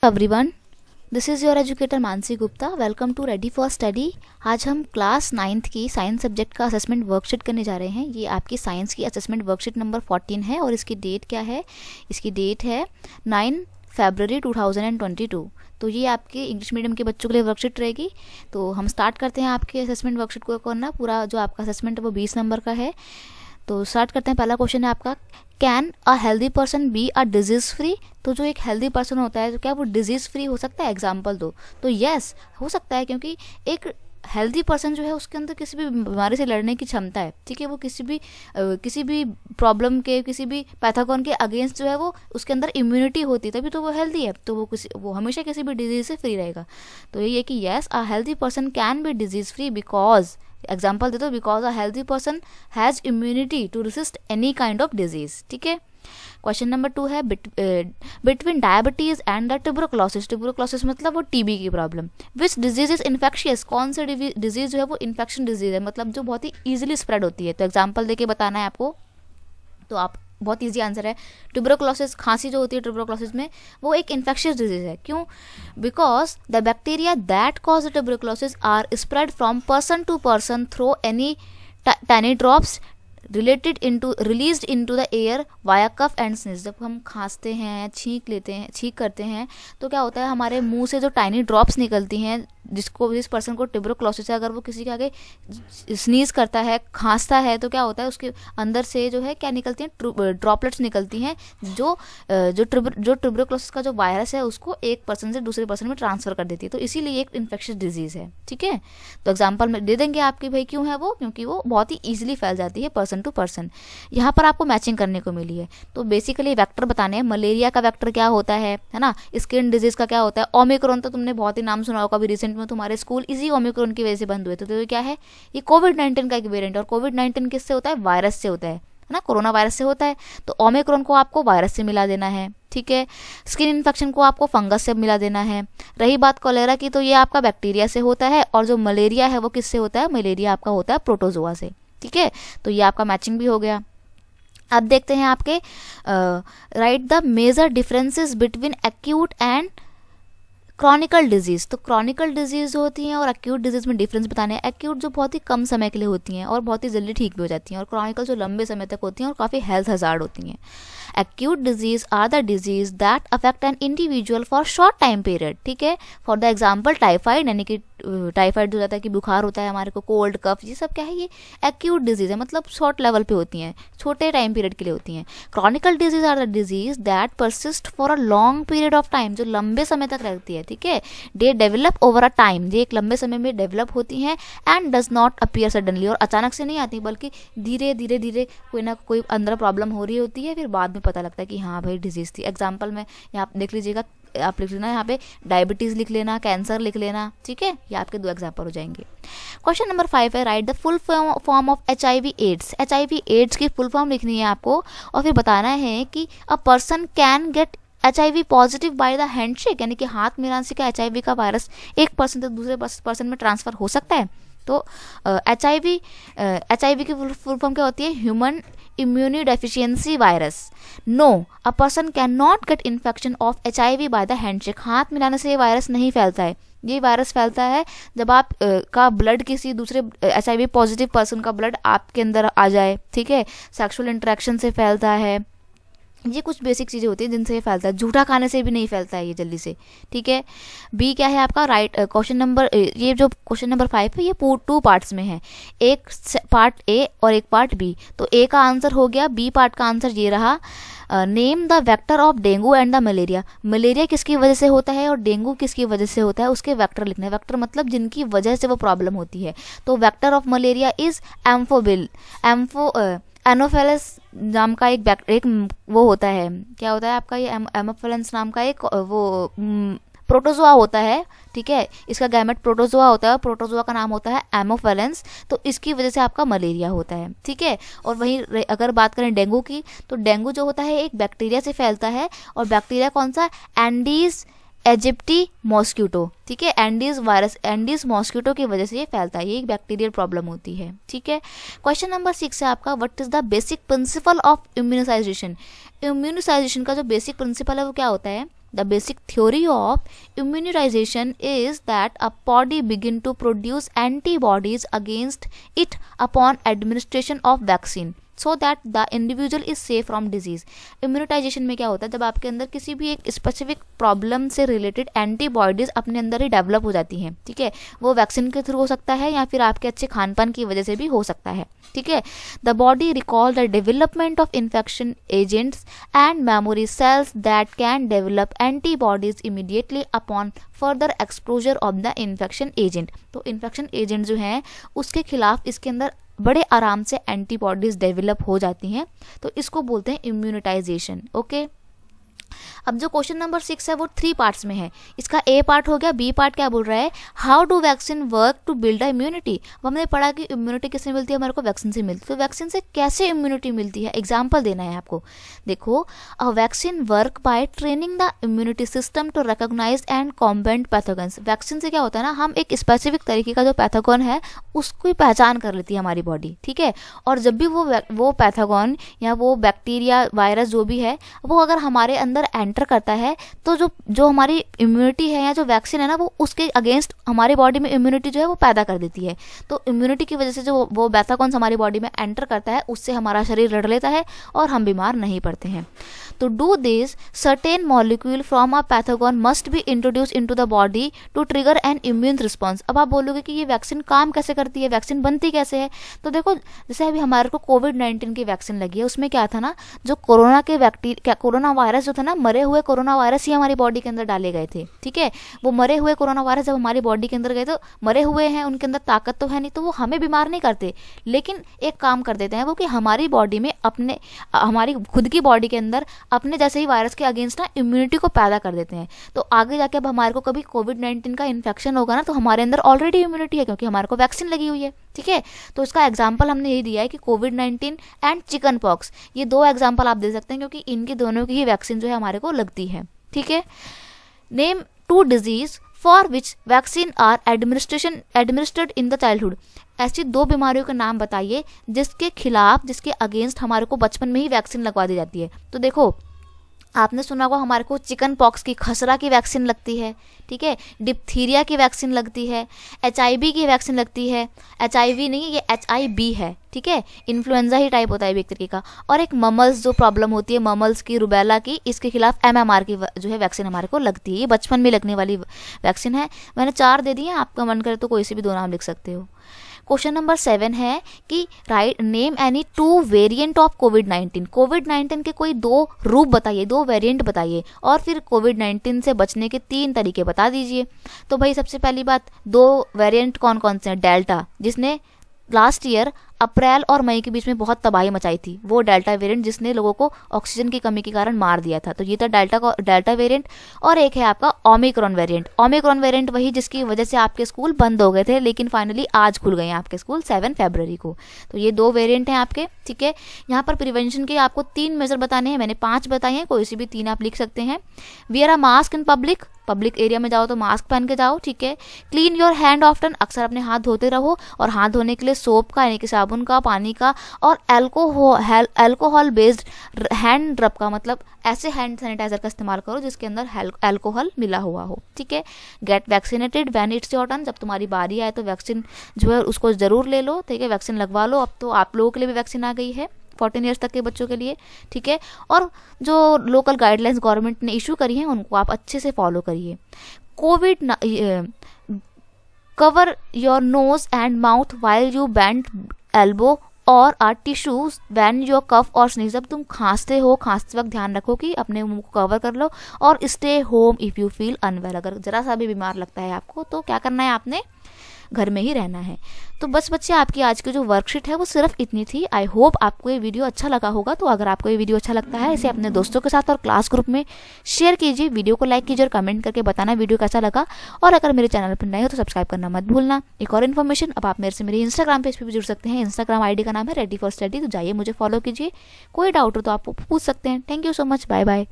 Everyone, this is your educator Mansi Gupta. Welcome to ready for study. आज हम class 9th की science subject का assessment worksheet करने जा रहे हैं। ये आपकी साइंस की असेसमेंट वर्कशीट नंबर 14 है और इसकी डेट क्या है? इसकी डेट है 9 फरवरी 2022। तो ये आपके इंग्लिश मीडियम के बच्चों के लिए वर्कशीट रहेगी। तो हम स्टार्ट करते हैं आपके असेसमेंट वर्कशीट को करना। पूरा जो आपका असेसमेंट है वो 20 नंबर का है। तो स्टार्ट करते हैं। पहला क्वेश्चन है आपका, can a healthy person be a disease free? तो जो एक हेल्दी पर्सन होता है तो क्या वो डिजीज़ फ्री हो सकता है? एग्जाम्पल दो। तो यस, हो सकता है, क्योंकि एक हेल्दी पर्सन जो है उसके अंदर किसी भी बीमारी से लड़ने की क्षमता है। ठीक है, वो किसी भी प्रॉब्लम के, किसी भी पैथोजन के अगेंस्ट जो है वो उसके अंदर इम्यूनिटी होती है, तभी तो वो हेल्दी है। तो वो हमेशा किसी भी डिजीज से फ्री रहेगा। तो ये है कि yes, a healthy person can be disease free because, example दे दो, because a healthy person has immunity to resist any kind of disease. ठीक है। क्वेश्चन नंबर 2 है, between diabetes and the tuberculosis. Tuberculosis मतलब वो टीबी की problem. Which disease is infectious? कौन सी डिजीज जो है वो इन्फेक्शन डिजीज है, मतलब जो बहुत ही ईजिली स्प्रेड होती है। तो एग्जाम्पल देके बताना है आपको। तो आप बहुत ईजी आंसर है, ट्यूबरकुलोसिस। खांसी जो होती है ट्यूबरकुलोसिस में, वो एक इन्फेक्शियस डिजीज है। क्यों? Because the bacteria that cause the tuberculosis are spread from person to person through any tiny drops released into the air via cough and sneeze. जब हम खांसते हैं, छींक करते हैं, तो क्या होता है, हमारे मुंह से जो टाइनी जिस पर्सन को ट्यूबरकुलोसिस है, अगर वो किसी के आगे स्नीज करता है, खांसता है, तो क्या होता है, उसके अंदर से जो है क्या निकलती हैं, ड्रॉपलेट्स निकलती हैं, जो ट्यूबरकुलोसिस का जो वायरस है उसको एक पर्सन से दूसरे पर्सन में ट्रांसफर कर देती है। तो इसीलिए एक इन्फेक्शियस डिजीज है। ठीक है। तो एग्जाम्पल में दे देंगे आपकी, भाई क्यों है वो? क्योंकि वो बहुत ही ईजिली फैल जाती है पर्सन टू पर्सन। यहाँ पर आपको मैचिंग करने को मिली है। तो बेसिकली वेक्टर बताने हैं। मलेरिया का वेक्टर क्या होता है ना? स्किन डिजीज का क्या होता है? ओमिक्रॉन। तो तुमने बहुत ही नाम सुना होगा, अभी रिसेंट में तुम्हारे स्कूल इसी ओमिक्रॉन की वजह से बंद हुए थे। तो ये क्या है? ये कोविड-19 का एक वेरिएंट। और कोविड-19 किससे होता है? वायरस से होता है ना, कोरोना वायरस से होता है। तो ओमिक्रॉन को आपको वायरस से मिला देना है। ठीक है। स्किन इन्फेक्शन को आपको फंगस से मिला देना है। रही बात कोलेरा की, तो ये आपका बैक्टीरिया से होता है। और जो मलेरिया है वो किससे होता है? मलेरिया आपका होता है प्रोटोजोआ से। ठीक है। तो ये आपका मैचिंग भी हो गया। अब देखते हैं आपके, write the major differences between acute and chronical disease. तो क्रॉनिकल डिजीज होती हैं और एक्यूट डिजीज में डिफरेंस बताने हैं। एक्यूट जो बहुत ही कम समय के लिए होती हैं और बहुत ही जल्दी ठीक भी हो जाती हैं, और क्रॉनिकल जो लंबे समय तक होती हैं और काफ़ी हेल्थ हजार्ड होती हैं। Acute disease are the disease that affect an individual for short time period. ठीक है। फॉर द एग्जाम्पल टाइफाइड, यानी कि टाइफाइड जो होता है कि बुखार होता है हमारे को, कोल्ड कफ, ये सब क्या है? ये एक्यूट डिजीज है, मतलब शॉर्ट लेवल पे होती हैं, छोटे टाइम पीरियड के लिए होती हैं। Chronic disease are the disease that persist for a long period of time, जो लंबे समय तक रहती है। ठीक है। They develop over a time, ये एक लंबे समय में डेवलप होती हैं। And does not appear suddenly, और अचानक से नहीं आती, बल्कि धीरे धीरे धीरे कोई ना कोई अंदर प्रॉब्लम हो रही होती है, फिर बाद में पता लगता है कि हाँ भाई डिजीज थी। एग्जाम्पल में यहाँ आप देख लीजिएगा, आप लिख लेना यहाँ पे, डायबिटीज लिख लेना, कैंसर लिख लेना। ठीक है। ये आपके 2 एग्जाम्पल हो जाएंगे। क्वेश्चन नंबर 5 है, write the full form of HIV AIDS. HIV AIDS की फुल फॉर्म लिखनी है आपको, और फिर बताना है कि a person can get HIV positive by the handshake, यानी कि हाथ मिलाने से क्या HIV का वायरस एक पर्सन से दूसरे पर्सन में ट्रांसफर हो सकता है? तो HIV की फुल फॉर्म क्या होती है? Human immuno deficiency virus. No, a person can not get infection of HIV by the handshake. हाथ मिलाने से ये वायरस नहीं फैलता है। ये वायरस फैलता है जब आप का ब्लड किसी दूसरे HIV पॉजिटिव पर्सन का ब्लड आपके अंदर आ जाए। ठीक है। सेक्सुअल इंटरेक्शन से फैलता है। ये कुछ बेसिक चीज़ें होती हैं जिनसे ये फैलता है। जूठा खाने से भी नहीं फैलता है ये जल्दी से। ठीक है। बी क्या है आपका? राइट क्वेश्चन नंबर, ये जो क्वेश्चन नंबर 5 है ये 2 पार्ट्स में है, एक पार्ट ए और एक पार्ट बी। तो ए का आंसर हो गया, बी पार्ट का आंसर ये रहा, name the vector of dengue and the malaria. Malaria किसकी वजह से होता है और डेंगू किसकी वजह से होता है, उसके वेक्टर लिखना है। वेक्टर मतलब जिनकी वजह से वो प्रॉब्लम होती है। तो वेक्टर ऑफ मलेरिया इज एनोफेलस नाम का एक वो होता है, क्या होता है आपका? ये एमोफेलेंस नाम का एक वो प्रोटोजोआ होता है। ठीक है। इसका गैमेट प्रोटोजोआ होता है, प्रोटोजोआ का नाम होता है एमोफेलेंस। तो इसकी वजह से आपका मलेरिया होता है। ठीक है। और वहीं अगर बात करें डेंगू की, तो डेंगू जो होता है एक बैक्टीरिया से फैलता है, और बैक्टीरिया कौन सा? Andes aegypti mosquito. ठीक है। एंडीज वायरस, एंडीज मॉस्क्यूटो की वजह से ये फैलता है। ये एक बैक्टीरियल प्रॉब्लम होती है। ठीक है। क्वेश्चन नंबर 6 है आपका, what is the basic principle of immunization. Immunization का जो बेसिक प्रिंसिपल है वो क्या होता है? The basic theory of immunization is that a body begin to produce antibodies against it upon administration of vaccine so that the individual is safe from disease. इम्यूनिटाइजेशन में क्या होता है, जब आपके अंदर किसी भी एक स्पेसिफिक प्रॉब्लम से रिलेटेड एंटीबॉडीज अपने अंदर ही डेवलप हो जाती हैं, ठीक है, वो वैक्सीन के थ्रू हो सकता है या फिर आपके अच्छे खान पान की वजह से भी हो सकता है, ठीक है. The body recall the development of infection agents and memory cells that can develop antibodies immediately upon further exposure of the infection agent. तो इन्फेक्शन एजेंट जो हैं उसके खिलाफ इसके अंदर बड़े आराम से एंटीबॉडीज डेवलप हो जाती हैं, तो इसको बोलते हैं इम्यूनिटाइजेशन. ओके. अब जो क्वेश्चन नंबर 6 है वो 3 पार्ट्स में है. इसका ए पार्ट हो गया. बी पार्ट क्या बोल रहा है, how do vaccine work to build a immunity. अब हमने पढ़ा कि इम्यूनिटी किससे मिलती है, हमारे को वैक्सीन से मिलती है. तो वैक्सीन से कैसे इम्यूनिटी मिलती है, एग्जाम्पल देना है आपको. देखो, a vaccine work by training the immunity system to recognize and combat pathogens. Vaccine से क्या होता है ना, हम एक स्पेसिफिक तरीके का जो पैथोजन है उसकी पहचान कर लेती है हमारी बॉडी, ठीक है. और जब भी वो पैथोजन या वो बैक्टीरिया वायरस जो भी है वो अगर हमारे अंदर एंटर करता है तो जो हमारी इम्यूनिटी है या जो वैक्सीन है ना वो उसके अगेंस्ट हमारी बॉडी में इम्यूनिटी जो है वो पैदा कर देती है. तो इम्यूनिटी की वजह से जो वो पैथोजन हमारी बॉडी में एंटर करता है उससे हमारा शरीर लड़ लेता है और हम बीमार नहीं पड़ते हैं. तो do this certain molecule from a pathogen must be introduce into the body to trigger an immune response. अब आप बोलोगे कि ये वैक्सीन काम कैसे करती है, वैक्सीन बनती कैसे है. तो देखो, जैसे अभी हमारे को कोविड-19 की वैक्सीन लगी है, उसमें क्या था ना, जो कोरोना वायरस जो था ना, मरे हुए कोरोना वायरस ही हमारी बॉडी के अंदर डाले गए थे, ठीक है. वो मरे हुए कोरोना वायरस जब हमारी बॉडी के अंदर गए तो मरे हुए हैं, उनके अंदर ताकत तो है नहीं, तो वो हमें बीमार नहीं करते, लेकिन एक काम कर देते हैं वो कि हमारी बॉडी में हमारी खुद की बॉडी के अंदर अपने जैसे ही वायरस के अगेंस्ट ना इम्यूनिटी को पैदा कर देते हैं. तो आगे जाके अब हमारे को कभी कोविड-19 का इन्फेक्शन होगा ना तो हमारे अंदर ऑलरेडी इम्यूनिटी है क्योंकि हमारे को वैक्सीन लगी हुई है, ठीक है. तो इसका एग्जाम्पल हमने यही दिया है कि कोविड-19 एंड चिकन पॉक्स, ये 2 एग्जाम्पल आप दे सकते हैं क्योंकि इनकी दोनों की ही वैक्सीन जो है हमारे को लगती है, ठीक है. Name 2 disease for which vaccine are administered in the childhood. ऐसी 2 बीमारियों के नाम बताइए जिसके अगेंस्ट हमारे को बचपन में ही वैक्सीन लगवा दी जाती है. तो देखो, आपने सुना होगा हमारे को चिकन पॉक्स की, खसरा की वैक्सीन लगती है, ठीक है, डिप्थीरिया की वैक्सीन लगती है, HIV की वैक्सीन लगती है. HIV नहीं, ये HIV है, ठीक है, इन्फ्लुएंजा ही टाइप होता है एक तरीके का. और एक ममल्स जो प्रॉब्लम होती है, ममल्स की, रुबेला की, इसके खिलाफ MMR की जो है वैक्सीन हमारे को लगती है. ये बचपन में लगने वाली वैक्सीन है. मैंने 4 दे दी हैं, आपका मन करे तो कोई से भी 2 नाम लिख सकते हो. क्वेश्चन नंबर 7 है कि write name any 2 variant of कोविड-19. कोविड-19 के कोई 2 रूप बताइए, 2 वेरिएंट बताइए और फिर कोविड-19 से बचने के 3 तरीके बता दीजिए. तो भाई सबसे पहली बात, 2 वेरिएंट कौन कौन से हैं. डेल्टा, जिसने लास्ट ईयर अप्रैल और मई के बीच में बहुत तबाही मचाई थी, वो डेल्टा वेरिएंट जिसने लोगों को ऑक्सीजन की कमी के कारण मार दिया था. तो ये था डेल्टा वेरिएंट. और एक है आपका ओमिक्रॉन वेरिएंट. ओमिक्रॉन वेरिएंट वही जिसकी वजह से आपके स्कूल बंद हो गए थे, लेकिन फाइनली आज खुल गए हैं आपके स्कूल 7 फरवरी को. तो ये 2 वेरिएंट हैं आपके, ठीक है. यहाँ पर प्रिवेंशन के आपको 3 मेजर बताने हैं, मैंने 5 बताए हैं, कोई से भी 3 आप लिख सकते हैं. Wear a mask in public area में जाओ तो मास्क पहन के जाओ, ठीक है. क्लीन योर हैंड ऑफ्टन, अक्सर अपने हाथ धोते रहो, और हाथ धोने के लिए सोप का यानी कि साबुन का, पानी का, और अल्कोहल बेस्ड हैंड रब का, मतलब ऐसे हैंड सैनिटाइजर का इस्तेमाल करो जिसके अंदर अल्कोहल मिला हुआ हो, ठीक है. Get vaccinated when it's your turn, जब तुम्हारी बारी आए तो वैक्सीन जो है उसको जरूर ले लो, ठीक है, वैक्सीन लगवा लो. अब तो आप लोगों के लिए भी वैक्सीन आ गई है 14 ईयर्स तक के बच्चों के लिए, ठीक है. और जो लोकल गाइडलाइंस गवर्नमेंट ने इशू करी हैं उनको आप अच्छे से फॉलो करिए. Cover your nose and mouth while you bend elbow और टिश्यूज व्हेन योर कफ और स्नीज. जब तुम खांसते वक्त ध्यान रखो कि अपने मुंह को कवर कर लो. और stay home if you feel unwell, अगर जरा सा भी बीमार लगता है आपको तो क्या करना है, आपने घर में ही रहना है. तो बस बच्चे, आपकी आज की जो वर्कशीट है वो सिर्फ इतनी थी. आई होप आपको ये वीडियो अच्छा लगा होगा. तो अगर आपको ये वीडियो अच्छा लगता है इसे अपने दोस्तों के साथ और क्लास ग्रुप में शेयर कीजिए, वीडियो को लाइक कीजिए और कमेंट करके बताना वीडियो कैसा लगा. और अगर मेरे चैनल पर नए हो तो सब्सक्राइब करना मत भूलना. एक और इन्फॉर्मेशन, अब आप मेरे से मेरे इंस्टाग्राम पेज पर भी जुड़ सकते हैं. इंस्टाग्राम ID का नाम है रेडी फॉर स्टडी. तो जाइए, मुझे फॉलो कीजिए. कोई डाउट हो तो आप पूछ सकते हैं. Thank you so much. Bye bye.